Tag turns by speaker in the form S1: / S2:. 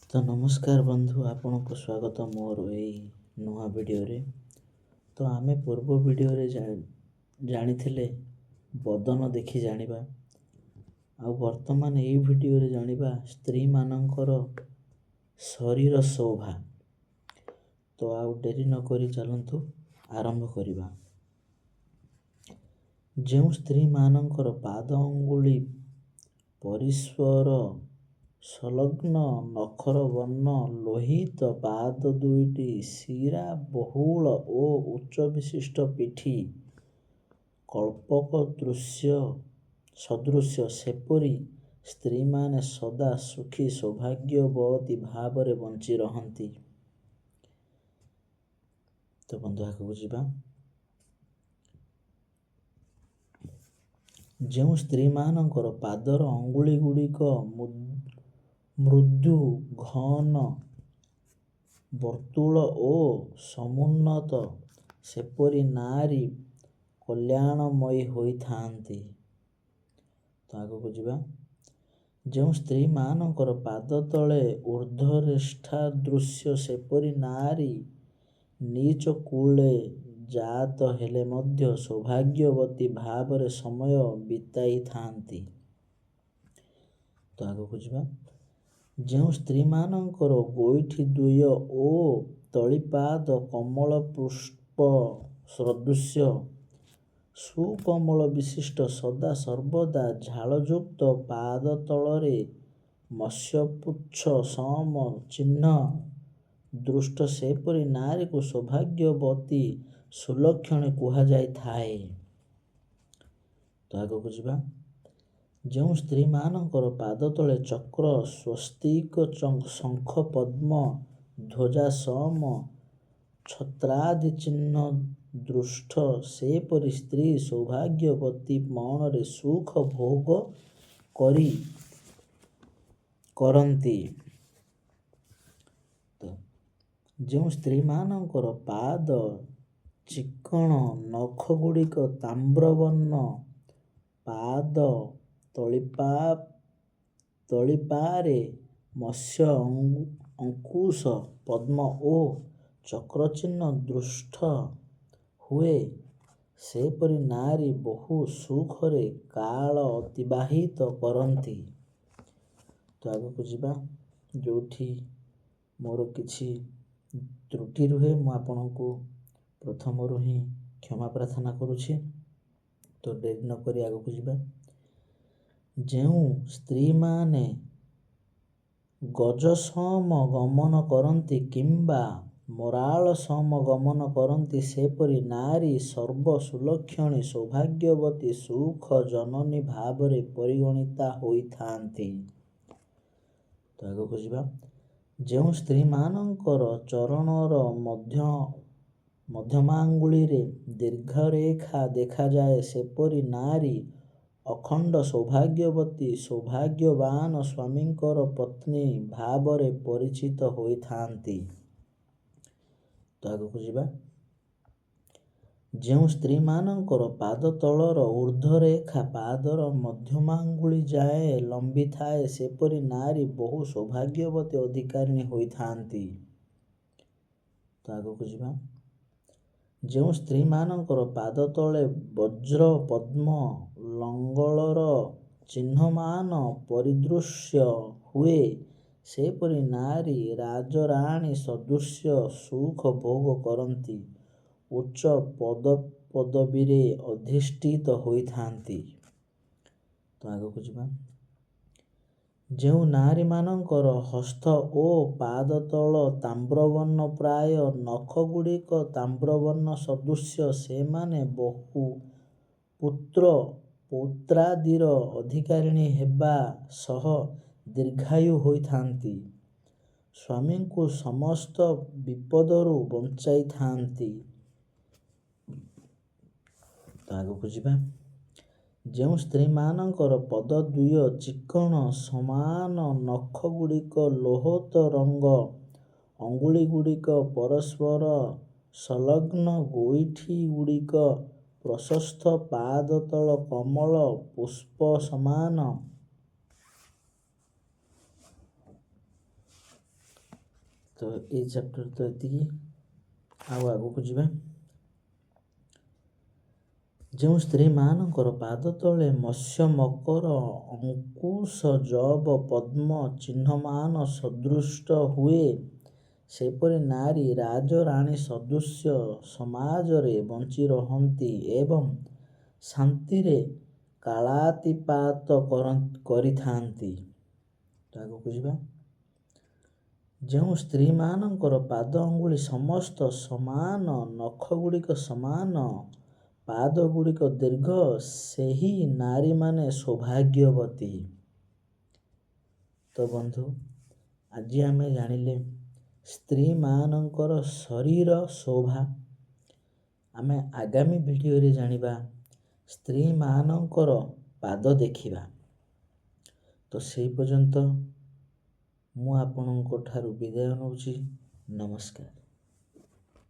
S1: ତ ନମସ୍କାର ବନ୍ଧୁ, ଆପଣଙ୍କୁ ସ୍ୱାଗତ ମୋର ଏଇ ନୂଆ ଭିଡ଼ିଓରେ। ତ ଆମେ ପୂର୍ବ ଭିଡ଼ିଓରେ ଜାଣିଥିଲେ ବଦନ ଦେଖି ଜାଣିବା, ଆଉ ବର୍ତ୍ତମାନ ଏଇ ଭିଡ଼ିଓରେ ଜାଣିବା ସ୍ତ୍ରୀମାନଙ୍କର ଶରୀର ଶୋଭା। ତ ଆଉ ଡେରି ନ କରି ଚାଲନ୍ତୁ ଆରମ୍ଭ କରିବା। ଯେଉଁ ସ୍ତ୍ରୀମାନଙ୍କର ପାଦ ଅଙ୍ଗୁଳି ପରିସ୍ପର ସଂଲଗ୍ନ, ନଖର ବର୍ଣ୍ଣ ଲୋହିତ, ପାଦ ଦୁଇଟି ଶିରା ବହୁଳ ଓ ଉଚ୍ଚ ବିଶିଷ୍ଟ, ପିଠି କଳ୍ପକ ସଦୃଶ୍ୟ, ସେପରି ସ୍ତ୍ରୀମାନେ ସଦା ସୁଖୀ ସୌଭାଗ୍ୟବତୀ ଭାବରେ ବଞ୍ଚି ରହନ୍ତି। ତ ବନ୍ଧୁ ଆଗକୁ ଯିବା। ଯେଉଁ ସ୍ତ୍ରୀମାନଙ୍କର ପାଦର ଅଙ୍ଗୁଳି ଗୁଡ଼ିକ ମୃଦୁ, ଘନ, ବର୍ତ୍ତୁଳ ଓ ସମୁନ୍ନତ, ସେପରି ନାରୀ କଲ୍ୟାଣମୟୀ ହୋଇଥାନ୍ତି। ତ ଆଗକୁ ଯିବା। ଯେଉଁ ସ୍ତ୍ରୀମାନଙ୍କର ପାଦ ତଳେ ଊର୍ଦ୍ଧ୍ୱରେଷ୍ଠାଦୃଶ୍ୟ, ସେପରି ନାରୀ ନୀଚ କୁଳେ ଜାତ ହେଲେ ମଧ୍ୟ ସୌଭାଗ୍ୟବତୀ ଭାବରେ ସମୟ ବିତାଇଥାନ୍ତି। ତ ଆଗକୁ ଯିବା। ଯେଉଁ ସ୍ତ୍ରୀମାନଙ୍କର ଗୋଇଠି ଦ୍ୱୟ ଓ ତଳିପାଦ କମଳ ପୁଷ୍ପ ସଦୃଶ୍ୟ, ସୁକୋମଳ ବିଶିଷ୍ଟ, ସଦା ସର୍ବଦା ଝାଳଯୁକ୍ତ, ପାଦ ତଳରେ ମତ୍ସ୍ୟପୁଚ୍ଛ ସମ ଚିହ୍ନ ଦୃଷ୍ଟ, ସେପରି ନାରୀକୁ ସୌଭାଗ୍ୟବତୀ ସୁଲକ୍ଷଣୀ କୁହାଯାଇଥାଏ। ତ ଆଗକୁ ଯିବା। ଯେଉଁ ସ୍ତ୍ରୀମାନଙ୍କର ପାଦ ତଳେ ଚକ୍ର, ସ୍ୱସ୍ତିକ, ଶଙ୍ଖ, ପଦ୍ମ, ଧ୍ୱଜା ସମ ଛତ୍ରାଦି ଚିହ୍ନ ଦୃଷ୍ଟ, ସେପରି ସ୍ତ୍ରୀ ସୌଭାଗ୍ୟବତୀ ମନରେ ସୁଖ ଭୋଗ କରନ୍ତି। ଯେଉଁ ସ୍ତ୍ରୀମାନଙ୍କର ପାଦ ଚିକ୍କଣ, ନଖଗୁଡ଼ିକ ତାମ୍ରବର୍ଣ୍ଣ, ପାଦ ତଳିପାରେ ମତ୍ସ୍ୟ ଅଙ୍କୁଶ, ପଦ୍ମ ଓ ଚକ୍ରଚିହ୍ନ ଦୃଷ୍ଟ ହୁଏ, ସେପରି ନାରୀ ବହୁ ସୁଖରେ କାଳ ଅତିବାହିତ କରନ୍ତି। ତ ଆଗକୁ ଯିବା। ଯେଉଁଠି ମୋର କିଛି ତ୍ରୁଟି ରୁହେ ମୁଁ ଆପଣଙ୍କୁ ପ୍ରଥମରୁ ହିଁ କ୍ଷମା ପ୍ରାର୍ଥନା କରୁଛି। ତ ଡେରି ନ କରି ଆଗକୁ ଯିବା। ଯେଉଁ ସ୍ତ୍ରୀମାନେ ଗଜ ସମ ଗମନ କରନ୍ତି କିମ୍ବା ମରାଳ ସମ ଗମନ କରନ୍ତି, ସେପରି ନାରୀ ସର୍ବ ସୁଲକ୍ଷଣୀ ସୌଭାଗ୍ୟବତୀ ସୁଖ ଜନନୀ ଭାବରେ ପରିଗଣିତା ହୋଇଥାନ୍ତି। ତ ଆଗକୁ ଯିବା। ଯେଉଁ ସ୍ତ୍ରୀମାନଙ୍କର ଚରଣର ମଧ୍ୟମାଙ୍ଗୁଳିରେ ଦୀର୍ଘରେଖା ଦେଖାଯାଏ, ସେପରି ନାରୀ ଅଖଣ୍ଡ ସୌଭାଗ୍ୟବତୀ, ସୌଭାଗ୍ୟବାନ ସ୍ୱାମୀଙ୍କର ପତ୍ନୀ ଭାବରେ ପରିଚିତ ହୋଇଥାନ୍ତି। ତ ଆଗକୁ ଯିବା। ଯେଉଁ ସ୍ତ୍ରୀମାନଙ୍କର ପାଦ ତଳର ଊର୍ଦ୍ଧ୍ୱରେଖା ପାଦର ମଧ୍ୟମାଙ୍ଗୁଳି ଯାଏ ଲମ୍ବିଥାଏ, ସେପରି ନାରୀ ବହୁ ସୌଭାଗ୍ୟବତୀ ଅଧିକାରିଣୀ ହୋଇଥାନ୍ତି। ତ ଆଗକୁ ଯିବା। ଯେଉଁ ସ୍ତ୍ରୀମାନଙ୍କର ପାଦ ତଳେ ବଜ୍ର, ପଦ୍ମ, ଲଙ୍ଗଳର ଚିହ୍ନମାନ ପରିଦୃଶ୍ୟ ହୁଏ, ସେପରି ନାରୀ ରାଜରାଣୀ ସଦୃଶ୍ୟ ସୁଖ ଭୋଗ କରନ୍ତି, ଉଚ୍ଚ ପଦବୀରେ ଅଧିଷ୍ଠିତ ହୋଇଥାନ୍ତି। ତ ଆଗକୁ ଯିବା। ଯେଉଁ ନାରୀମାନଙ୍କର ହସ୍ତ ଓ ପାଦ ତଳ ତାମ୍ରବର୍ଣ୍ଣ, ପ୍ରାୟ ନଖଗୁଡ଼ିକ ତାମ୍ରବର୍ଣ୍ଣ ସଦୃଶ୍ୟ, ସେମାନେ ବହୁ ପୁତ୍ର ପୌତ୍ରାଦିର ଅଧିକାରିଣୀ ହେବା ସହ ଦୀର୍ଘାୟୁ ହୋଇଥାନ୍ତି, ସ୍ୱାମୀଙ୍କୁ ସମସ୍ତ ବିପଦରୁ ବଞ୍ଚାଇଥାନ୍ତି। ତ ଆଗକୁ ଯିବା। ଯେଉଁ ସ୍ତ୍ରୀମାନଙ୍କର ପଦଦ୍ୱୟ ଚିକ୍କଣ, ସମାନ, ନଖଗୁଡ଼ିକ ଲୋହିତ ରଙ୍ଗ, ଅଙ୍ଗୁଳିଗୁଡ଼ିକ ପରସ୍ପର ସଂଲଗ୍ନ, ଗୋଇଠିଗୁଡ଼ିକ ପ୍ରଶସ୍ତ, ପାଦ ତଳ କମଳ ପୁଷ୍ପ ସମାନ, ତ ଏଇ ଚାପ୍ଟର ତ ଏତିକି, ଆଉ ଆଗକୁ ଯିବା। ଯେଉଁ ସ୍ତ୍ରୀମାନଙ୍କର ପାଦ ତଳେ ମତ୍ସ୍ୟ ମକର ଅଙ୍କୁଶ ଯବ ପଦ୍ମ ଚିହ୍ନମାନ ସଦୃଷ୍ଟ ହୁଏ, ସେପରି ନାରୀ ରାଜରାଣୀ ସଦୃଶ୍ୟ ସମାଜରେ ବଞ୍ଚି ରହନ୍ତି ଏବଂ ଶାନ୍ତିରେ କାଳାତିପାତ କରିଥାନ୍ତି। ତ ଆଗକୁ ଯିବା। ଯେଉଁ ସ୍ତ୍ରୀମାନଙ୍କର ପାଦ ଅଙ୍ଗୁଳି ସମସ୍ତ ସମାନ, ନଖଗୁଡ଼ିକ ସମାନ, ପାଦଗୁଡ଼ିକ ଦୀର୍ଘ, ସେହି ନାରୀମାନେ ସୌଭାଗ୍ୟବତୀ। ତ ବନ୍ଧୁ, ଆଜି ଆମେ ଜାଣିଲେ ସ୍ତ୍ରୀମାନଙ୍କର ଶରୀର ଶୋଭା। ଆମେ ଆଗାମୀ ଭିଡ଼ିଓରେ ଜାଣିବା ସ୍ତ୍ରୀମାନଙ୍କର ପାଦ ଦେଖିବା। ତ ସେଇ ପର୍ଯ୍ୟନ୍ତ ମୁଁ ଆପଣଙ୍କ ଠାରୁ ବିଦାୟ ନେଉଛି। ନମସ୍କାର।